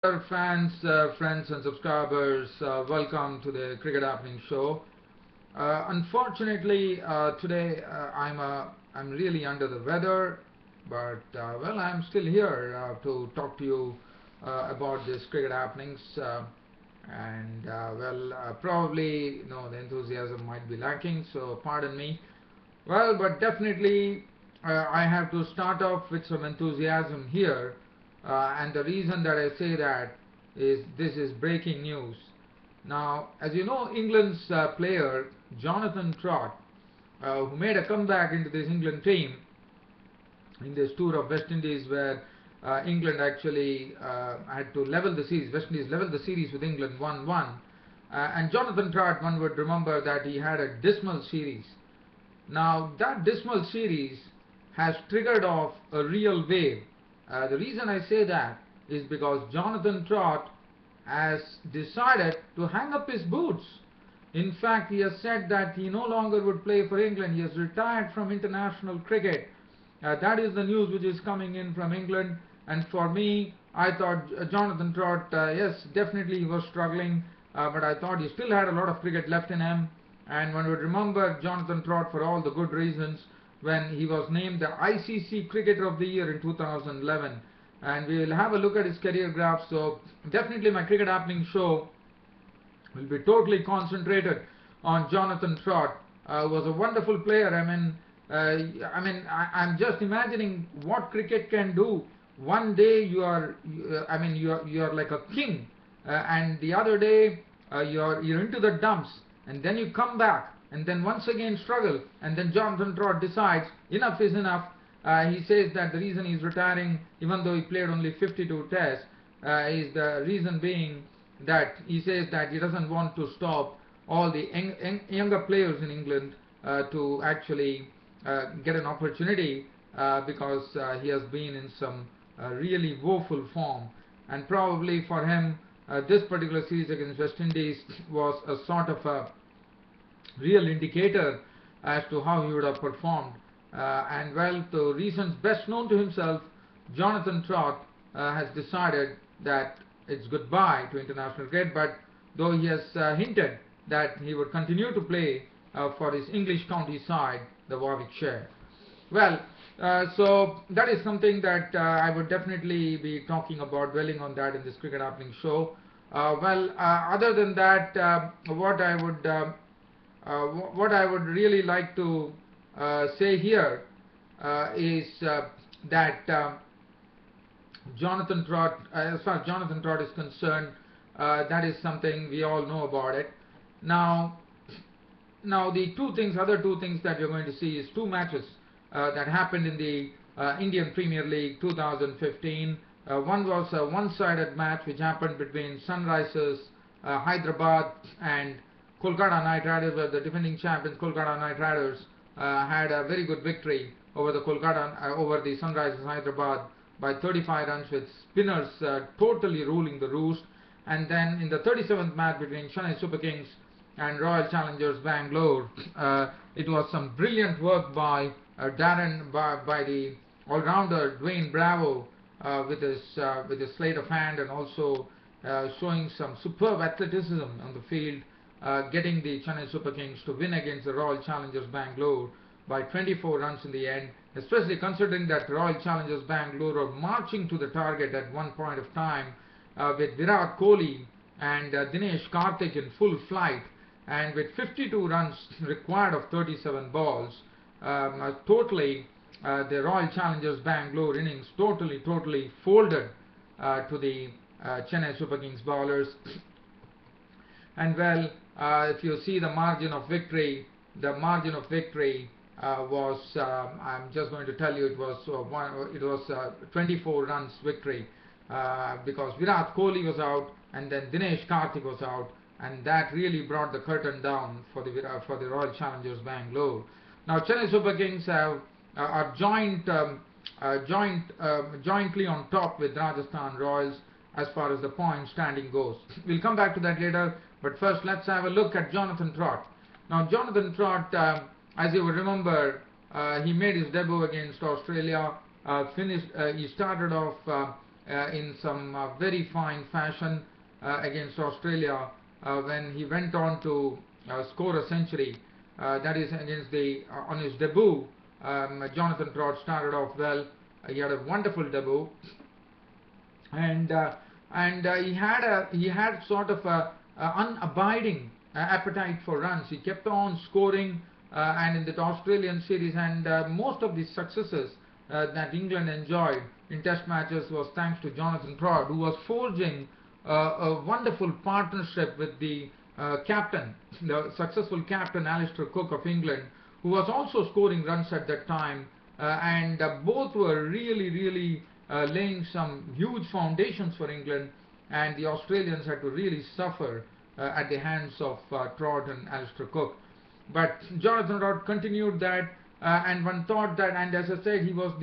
Dear fans, friends and subscribers, welcome to the Cricket Happening Show. Unfortunately, today I'm really under the weather, but well, I'm still here to talk to you about this cricket happenings. Probably the enthusiasm might be lacking, so pardon me. Well, but definitely I have to start off with some enthusiasm here, and the reason that I say that is this is breaking news. Now, as you know, England's player Jonathan Trott, who made a comeback into this England team in this tour of West Indies, where England actually had to level the series. West Indies leveled the series with England 1-1, and Jonathan Trott, one would remember that he had a dismal series. Now that dismal series has triggered off a real wave. The reason I say that is because Jonathan Trott has decided to hang up his boots. In fact, he has said that he no longer would play for England. He has retired from international cricket. That is the news which is coming in from England. And for me, I thought Jonathan Trott, yes, definitely he was struggling, but I thought he still had a lot of cricket left in him. And one would remember Jonathan Trott for all the good reasons when he was named the ICC Cricketer of the Year in 2011. And we will have a look at his career graph. So definitely my Cricket Happening show will be totally concentrated on Jonathan Trott. Was a wonderful player. I'm just imagining what cricket can do. One day you are like a king, and the other day you're into the dumps, and then you come back, and then once again struggle, and then Jonathan Trott decides enough is enough. He says that the reason he's retiring, even though he played only 52 tests, is the reason being that he says that he doesn't want to stop all the younger players in England to actually get an opportunity because he has been in some really woeful form, and probably for him this particular series against West Indies was a sort of a real indicator as to how he would have performed. And well, the reasons best known to himself, Jonathan Trott has decided that it's goodbye to international cricket, but though he has hinted that he would continue to play for his English county side, the Warwickshire. Well, so that is something that I would definitely be talking about, dwelling on that in this Cricket Happening show. Other than that, what I would really like to say here is that Jonathan Trott, as far as Jonathan Trott is concerned, that is something we all know about it. Now the other two things that we're going to see is two matches that happened in the Indian Premier League 2015. One was a one-sided match which happened between Sunrisers Hyderabad and Kolkata Knight Riders, where the defending champions Kolkata Knight Riders had a very good victory over the Sunrisers Hyderabad by 35 runs, with spinners totally ruling the roost. And then in the 37th match between Chennai Super Kings and Royal Challengers Bangalore, it was some brilliant work by the all-rounder Dwayne Bravo with his sleight of hand, and also showing some superb athleticism on the field, getting the Chennai Super Kings to win against the Royal Challengers Bangalore by 24 runs in the end, especially considering that Royal Challengers Bangalore were marching to the target at one point of time with Virat Kohli and Dinesh Karthik in full flight, and with 52 runs required of 37 balls. Totally the Royal Challengers Bangalore innings totally folded to the Chennai Super Kings bowlers. And well, if you see the margin of victory was, I'm just going to tell you, it was 24 runs victory, because Virat Kohli was out and then Dinesh Karthik was out, and that really brought the curtain down for the Royal Challengers Bangalore. Now Chennai Super Kings are jointly on top with Rajasthan Royals as far as the point standing goes. We'll come back to that later, but first let's have a look at Jonathan Trott. Now Jonathan Trott, as you will remember, he made his debut against Australia. He started off in some very fine fashion against Australia when he went on to score a century. That is against the on his debut. Jonathan Trott started off well. He had a wonderful debut, and he had sort of a unabiding appetite for runs. He kept on scoring, and in the Australian series, and most of the successes that England enjoyed in Test matches was thanks to Jonathan Trott, who was forging a wonderful partnership with the captain, the successful captain Alistair Cook of England, who was also scoring runs at that time, and both were really laying some huge foundations for England, and the Australians had to really suffer at the hands of Trott and Alistair Cook. But Jonathan Trott continued that, and one thought that, and as I said, he was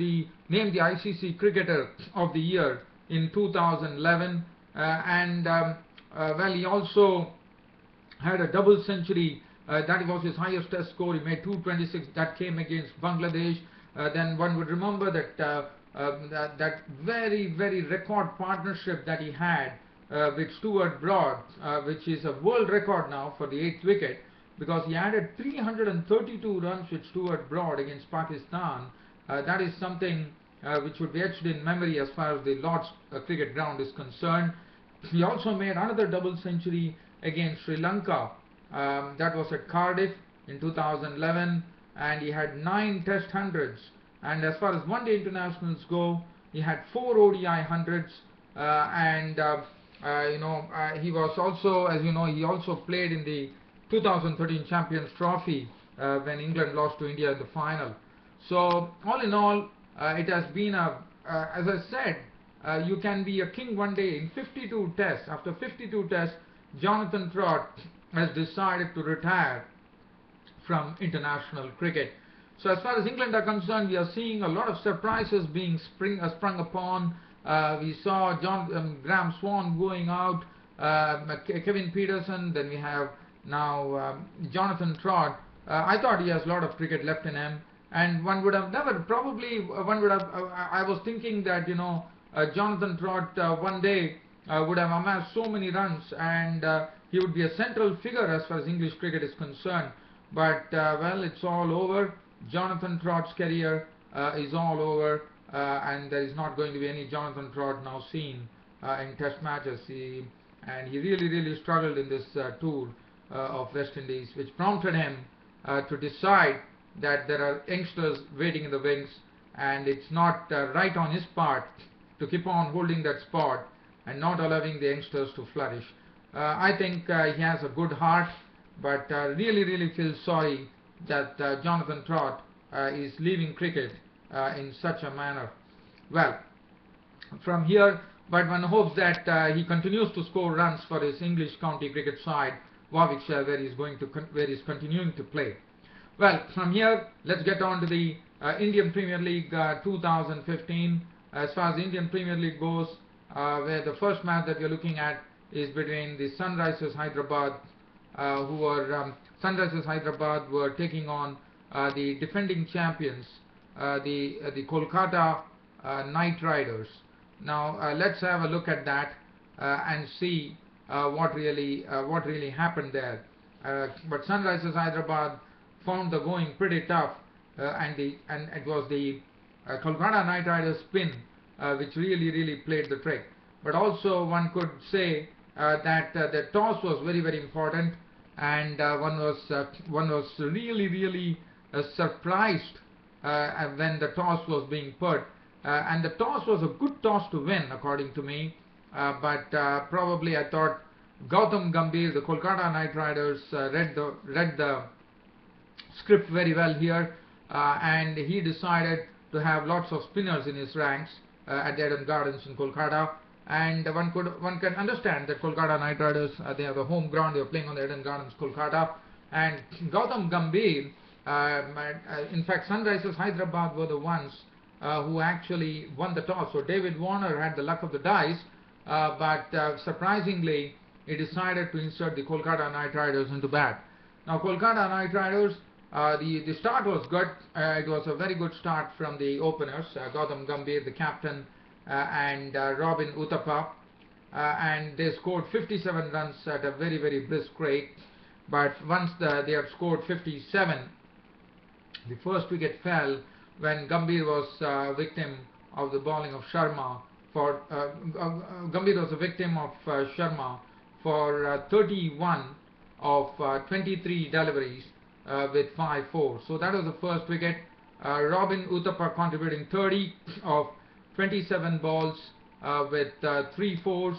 named the ICC Cricketer of the Year in 2011, well, he also had a double century. That was his highest Test score. He made 226. That came against Bangladesh. Then one would remember that very record partnership that he had with Stuart Broad, which is a world record now for the 8th wicket, because he added 332 runs with Stuart Broad against Pakistan. That is something which would be etched in memory as far as the Lord's cricket ground is concerned. He also made another double century against Sri Lanka. That was at Cardiff in 2011, and he had 9 Test hundreds. And as far as one-day internationals go, he had 4 ODI hundreds, he was also, as you know, he also played in the 2013 Champions Trophy when England lost to India in the final. So all in all, it has been as I said, you can be a king one day. In 52 tests, after 52 tests, Jonathan Trott has decided to retire from international cricket. So as far as England are concerned, we are seeing a lot of surprises being sprung upon. We saw Graham Swan going out, Kevin Peterson, then we have now Jonathan Trott. I thought he has a lot of cricket left in him, and one would have never, probably one would have, I was thinking that, Jonathan Trott one day would have amassed so many runs, and he would be a central figure as far as English cricket is concerned. But well, it's all over. Jonathan Trott's career is all over, and there is not going to be any Jonathan Trott now seen in Test matches. He really struggled in this tour of West Indies, which prompted him to decide that there are youngsters waiting in the wings, and it's not right on his part to keep on holding that spot and not allowing the youngsters to flourish. I think he has a good heart, but really feel sorry that Jonathan Trott is leaving cricket in such a manner. Well, from here, but one hopes that he continues to score runs for his English county cricket side, Warwickshire, where he's continuing to play. Well, from here, let's get on to the Indian Premier League 2015. As far as the Indian Premier League goes, where the first match that we're looking at is between the Sunrisers Hyderabad, Sunrisers Hyderabad were taking on the defending champions, the Kolkata Knight Riders. Now let's have a look at that and see what really happened there. But Sunrisers Hyderabad found the going pretty tough, and it was the Kolkata Knight Riders spin which really played the trick. But also one could say that the toss was very important, and one was really surprised when the toss was being put, and the toss was a good toss to win according to me, but probably I thought Gautam Gambhir, the Kolkata Knight Riders, read the script very well here, and he decided to have lots of spinners in his ranks at the Eden Gardens in Kolkata. And one can understand that Kolkata Knight Riders, they have the home ground, they are playing on the Eden Gardens, Kolkata. And Gautam Gambhir, in fact Sunrisers Hyderabad were the ones who actually won the toss. So David Warner had the luck of the dice, but surprisingly he decided to insert the Kolkata Knight Riders into bat. Now Kolkata Knight Riders, the start was good. It was a very good start from the openers, Gautam Gambhir, the captain, and Robin Uthappa, and they scored 57 runs at a very, very brisk rate. But once they had scored 57, the first wicket fell when Gambhir was victim of the bowling of Sharma. Gambhir was a victim of Sharma for 31 of 23 deliveries with 5-4. So that was the first wicket. Robin Uthappa contributing 30 of 27 balls with 3 4s.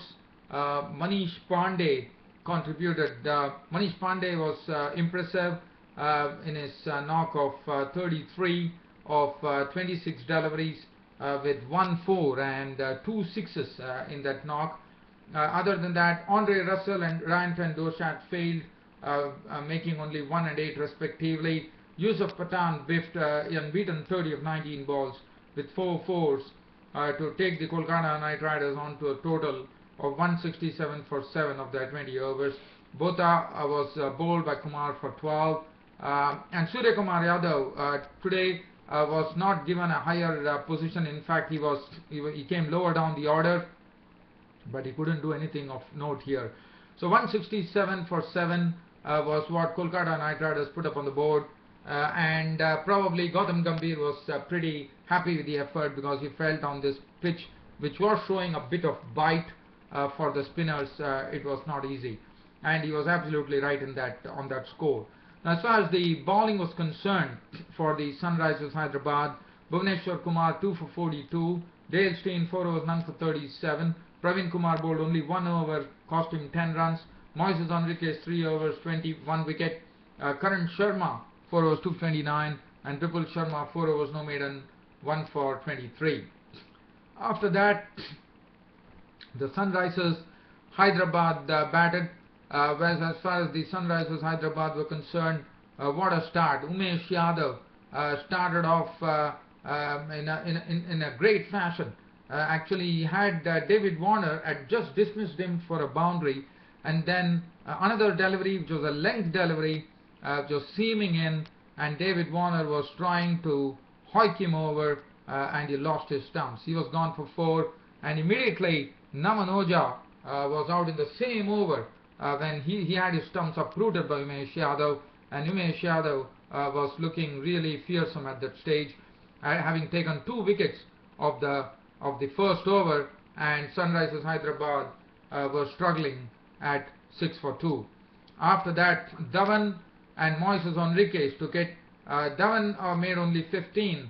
Manish Pandey contributed. Manish Pandey was impressive in his knock of 33 of 26 deliveries with 1 4 and 2 6s in that knock. Other than that, Andre Russell and Ryan van Doshat failed, making only 1 and 8 respectively. Yusuf Pathan biffed unbeaten 30 of 19 balls with 4 4s to take the Kolkata Knight Riders on to a total of 167 for 7 of their 20 overs. Botha was bowled by Kumar for 12. And Surya Kumar Yadav today was not given a higher position. In fact, he came lower down the order, but he couldn't do anything of note here. So 167 for 7 was what Kolkata Knight Riders put up on the board, and probably Gautam Gambhir was pretty happy with the effort, because he felt on this pitch, which was showing a bit of bite for the spinners, it was not easy, and he was absolutely right in that on that score. Now, as far as the bowling was concerned for the Sunrisers Hyderabad, Bhuvneshwar Kumar 2 for 42, Dale Steyn 4 overs none for 37, Praveen Kumar bowled only 1 over, cost him 10 runs, Moises Henriques 3 overs 21 wicket, Karan Sharma 4 overs 229, and Vipul Sharma 4 overs no maiden 1 for 23. After that, the Sunrisers Hyderabad batted. Whereas as far as the Sunrisers Hyderabad were concerned, what a start. Umesh Yadav started off in a great fashion. Actually, he had David Warner had just dismissed him for a boundary, and then another delivery, which was a length delivery, just seaming in, and David Warner was trying to hoik him over, and he lost his stumps. He was gone for 4, and immediately Naman Oja was out in the same over when he had his stumps uprooted by Umesh Yadav, and Umesh Yadav was looking really fearsome at that stage, having taken 2 wickets of the first over, and Sunrisers Hyderabad were struggling at 6 for 2. After that, Dhawan and Moises Henriques took it. Dhawan made only 15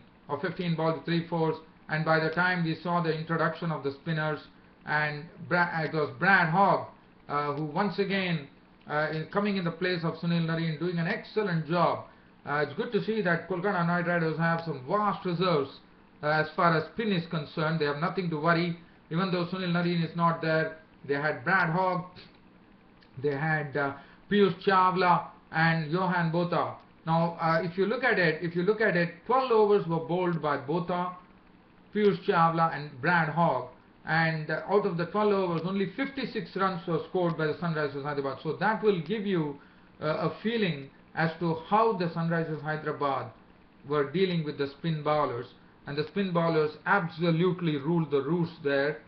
balls with 3 4s, and by the time we saw the introduction of the spinners, and it was Brad Hogg who once again is coming in the place of Sunil Narine, doing an excellent job. It's good to see that Kolkata Knight Riders have some vast reserves as far as spin is concerned. They have nothing to worry. Even though Sunil Narine is not there, they had Brad Hogg, they had Piyush Chawla and Johan Botha. Now, if you look at it, 12 overs were bowled by Botha, Piyush Chawla and Brad Hogg, and out of the 12 overs, only 56 runs were scored by the Sunrisers Hyderabad. So that will give you a feeling as to how the Sunrisers Hyderabad were dealing with the spin bowlers, and the spin bowlers absolutely ruled the roost there,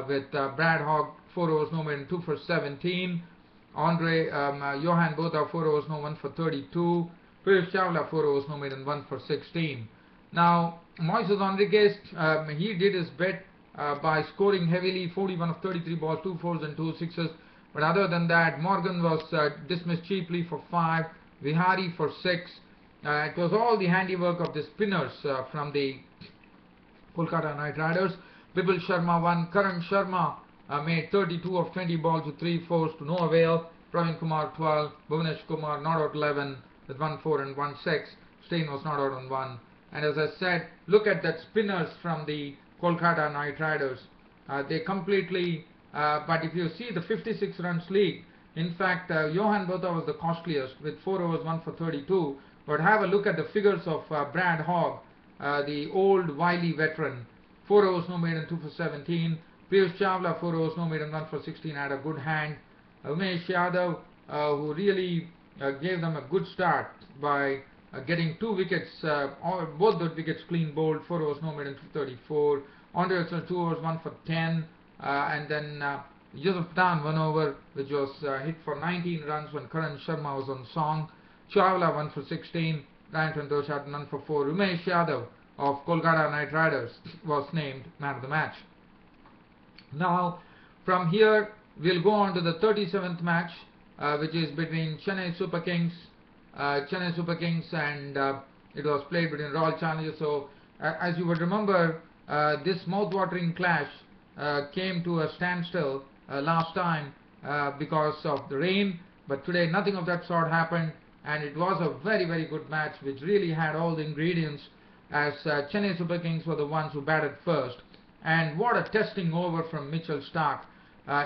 with Brad Hogg 4 overs no maiden 2 for 17, Johan Botha 4 overs no 1 for 32, Piyush Chawla 4 overs no maiden 1 for 16. Now, Moises Henriques, he did his bit by scoring heavily, 41 of 33 balls, 2 4s and 2 6s. But other than that, Morgan was dismissed cheaply for 5, Vihari for 6. It was all the handiwork of the spinners from the Kolkata Knight Riders. Vipul Sharma won. Karan Sharma made 32 of 20 balls with 3 4s to no avail. Praveen Kumar 12, Bhuvanesh Kumar not out 11 with 1 4 and 1 6. Steyn was not out on 1. And as I said, look at that spinners from the Kolkata Knight Riders. They completely, but if you see the 56 runs lead, in fact, Johan Botha was the costliest with 4 overs 1 for 32. But have a look at the figures of Brad Hogg, the old wily veteran. 4 overs no maiden 2 for 17. Piyush Chawla 4 overs no maiden 1 for 16, had a good hand. Umesh Yadav, who really gave them a good start by getting 2 wickets, both the wickets clean bowled, 4 overs no maiden 34. Andre Russell 2 overs 1 for 10, and then Yusuf Khan 1 over, which was hit for 19 runs when Karan Sharma was on song. Chawla 1 for 16, Ryan Tandosh had 1 for 4. Umesh Yadav of Kolkata Knight Riders was named man of the match. Now, from here, we'll go on to the 37th match, which is between Chennai Super Kings and it was played between Royal Challengers. So, as you would remember, this mouth-watering clash came to a standstill last time because of the rain, but today nothing of that sort happened, and it was a very, very good match which really had all the ingredients, as Chennai Super Kings were the ones who batted first. And what a testing over from Mitchell Starc.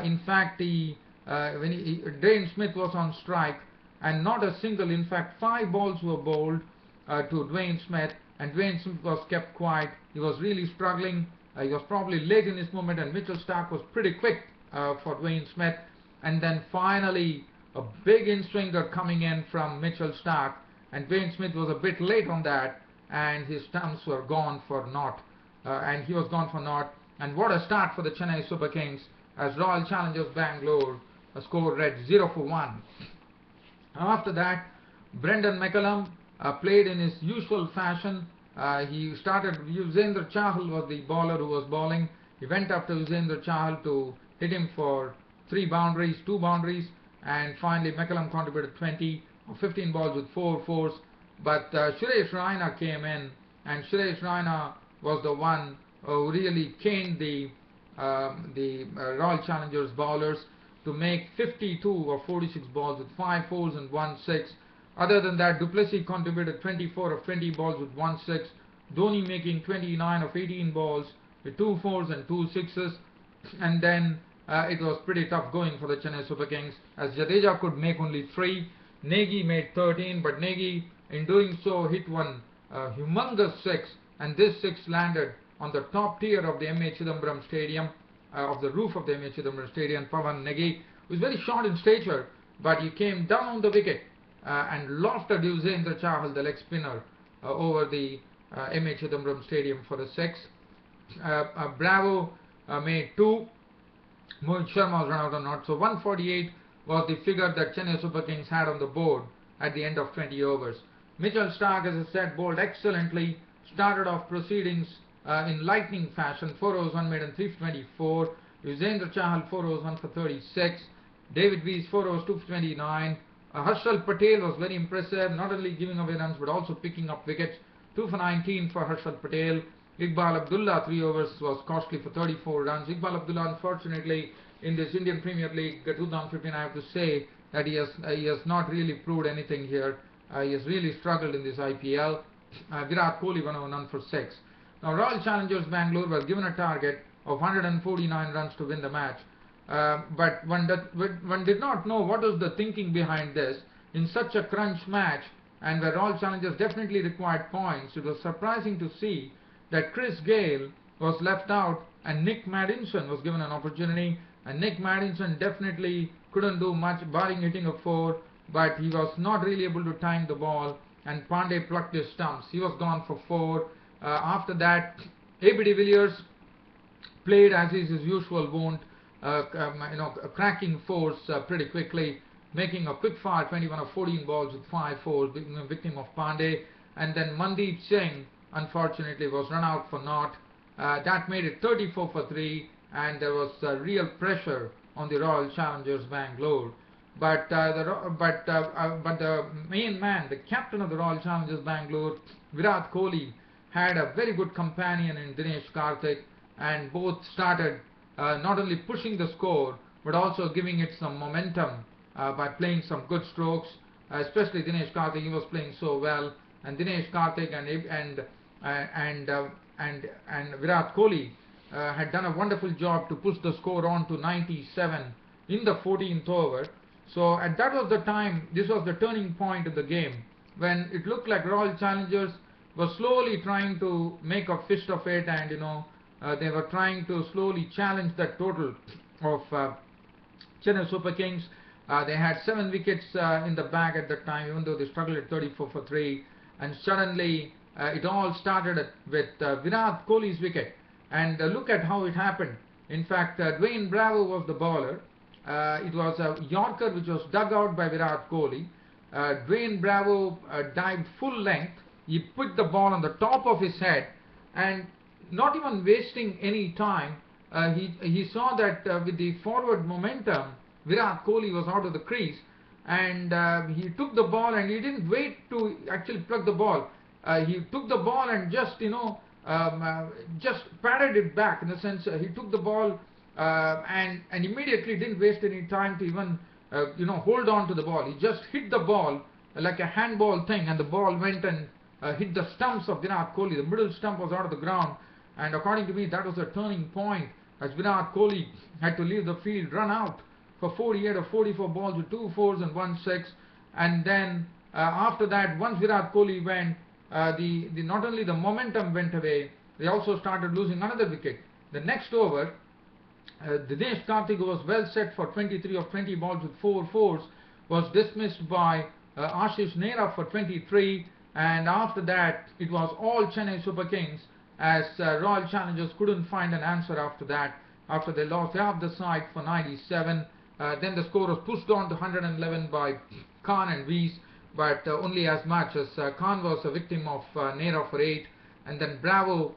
In fact, Dwayne Smith was on strike, and not a single, in fact 5 balls were bowled to Dwayne Smith, and Dwayne Smith was kept quiet. He was really struggling. He was probably late in his movement, and Mitchell Starc was pretty quick for Dwayne Smith. And then finally a big in-swinger coming in from Mitchell Starc, and Dwayne Smith was a bit late on that, and his stumps were gone for naught. And he was gone for naught. And what a start for the Chennai Super Kings, as Royal Challengers Bangalore score read 0 for 1. After that, Brendan McCullum played in his usual fashion. He started, Yuzvendra Chahal was the bowler who was bowling. He went after Yuzvendra Chahal to hit him for 2 boundaries, and finally McCullum contributed 20 or 15 balls with 4 fours. But Suresh Raina came in, and Suresh Raina was the one who really caned the Royal Challengers bowlers to make 52 or 46 balls with 5 fours and 1 6. Other than that, Duplessis contributed 24 of 20 balls with 1 6. Dhoni making 29 of 18 balls with 2 fours and 2 sixes. And then it was pretty tough going for the Chennai Super Kings, as Jadeja could make only 3. Negi made 13, but Negi in doing so hit one humongous 6, and this 6 landed on the top tier of the M.A. Chidambaram Stadium, of the roof of the M.A. Chidambaram Stadium. Pawan Negi was very short in stature, but he came down on the wicket and lofted Yuzvendra Chahal, the leg spinner, over the M.A. Chidambaram Stadium for a 6. Bravo made 2. Mohit Sharma was run out on naught. So 148 was the figure that Chennai Super Kings had on the board at the end of 20 overs. Mitchell Starc, as I said, bowled excellently, started off proceedings in lightning fashion. 4 overs 1 made and 3 for 24. Yuzvendra Chahal 4 overs 1 for 36. David Weiss 4 overs 2 for 29. Harshal Patel was very impressive, not only giving away runs but also picking up wickets. 2 for 19 for Harshal Patel. Iqbal Abdullah 3 overs was costly for 34 runs. Iqbal Abdullah, unfortunately, in this Indian Premier League 2015, I have to say that he has not really proved anything here. He has really struggled in this IPL. Virat Kohli 1 over none for 6. Now, Royal Challengers Bangalore were given a target of 149 runs to win the match. But one did not know what was the thinking behind this. In such a crunch match, and where Royal Challengers definitely required points, it was surprising to see that Chris Gale was left out and Nick Maddinson was given an opportunity, and Nick Maddinson definitely couldn't do much barring hitting a 4, but he was not really able to time the ball, and Pandey plucked his stumps. He was gone for 4. After that, A.B. de Villiers played as is his usual wont, cracking 4s pretty quickly, making a quick fire 21 of 14 balls with 5 4s, being a victim of Pandey. And then Mandeep Singh, unfortunately, was run out for naught. That made it 34 for 3, and there was real pressure on the Royal Challengers Bangalore. But the main man, the captain of the Royal Challengers Bangalore, Virat Kohli, had a very good companion in Dinesh Karthik, and both started not only pushing the score but also giving it some momentum by playing some good strokes. Especially Dinesh Karthik, he was playing so well, and Dinesh Karthik and Virat Kohli had done a wonderful job to push the score on to 97 in the 14th over. So that was the time, this was the turning point of the game, when it looked like Royal Challengers were slowly trying to make a fist of it, and they were trying to slowly challenge that total of Chennai Super Kings. They had 7 wickets in the bag at that time, even though they struggled at 34 for 3. And suddenly it all started with Virat Kohli's wicket. And look at how it happened. In fact, Dwayne Bravo was the bowler. It was a Yorker which was dug out by Virat Kohli. Dwayne Bravo dived full length. He put the ball on the top of his head, and not even wasting any time, he saw that with the forward momentum, Virat Kohli was out of the crease, and he took the ball, and he didn't wait to actually plug the ball. He took the ball and just just patted it back, in the sense he took the ball and immediately didn't waste any time to even hold on to the ball. He just hit the ball like a handball thing, and the ball went and hit the stumps of Virat Kohli. The middle stump was out of the ground, and according to me, that was a turning point, as Virat Kohli had to leave the field, run out for 48 or 44 balls with 2 fours and 1 6, and then after that, once Virat Kohli went, not only the momentum went away, they also started losing another wicket. The next over, Dinesh Karthik, was well set for 23 of 20 balls with 4 fours, was dismissed by Ashish Nehra for 23, and after that it was all Chennai Super Kings, as Royal Challengers couldn't find an answer after that, after they lost half the side for 97. Then the score was pushed on to 111 by Khan and Weiss, but only as much, as Khan was a victim of Nehra for 8, and then Bravo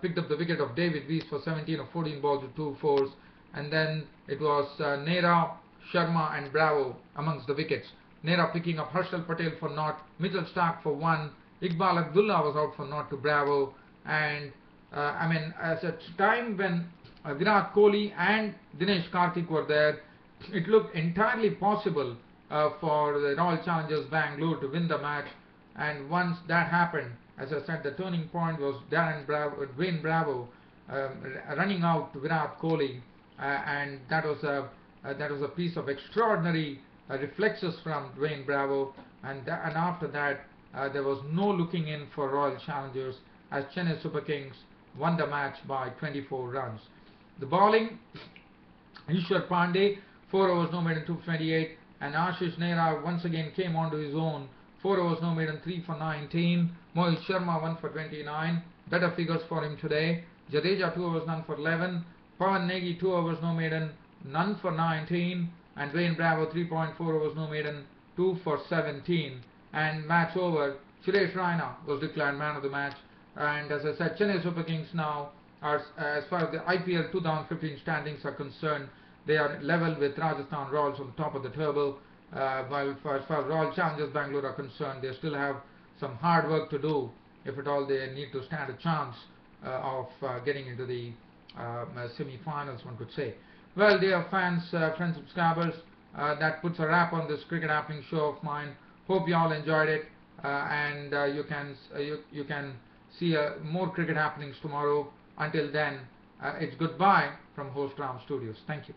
picked up the wicket of David Weiss for 17 of 14 balls with 2 fours, and then it was Nehra, Sharma and Bravo amongst the wickets. Nehra picking up Harshal Patel for naught, Mitchell Stark for 1, Iqbal Abdullah was out for naught to Bravo, and as a time when Virat Kohli and Dinesh Karthik were there, it looked entirely possible for the Royal Challengers Bangalore to win the match. And once that happened, as I said, the turning point was Dwayne Bravo running out to Virat Kohli, and that was a piece of extraordinary reflexes from Dwayne Bravo, and after that there was no looking in for Royal Challengers, as Chennai Super Kings won the match by 24 runs. The bowling, Ishwar Pandey, 4 overs no maiden 228, and Ashish Nehra once again came onto his own, 4 overs no maiden 3 for 19. Mohit Sharma 1 for 29, better figures for him today. Jadeja 2 overs none for 11, Pawan Negi 2 overs no maiden none for 19, and Dwayne Bravo 3.4 overs no maiden 2 for 17. And match over, Suresh Raina was declared man of the match. And as I said, Chennai Super Kings now are, as far as the IPL 2015 standings are concerned, they are level with Rajasthan Royals on top of the table. While as far as Royal Challengers Bangalore are concerned, they still have some hard work to do, if at all they need to stand a chance of getting into the semi-finals, one could say. Well, dear fans, friends, subscribers, that puts a wrap on this cricket happening show of mine. Hope you all enjoyed it, and you can see more cricket happenings tomorrow. Until then, it's goodbye from Host Ram Studios. Thank you.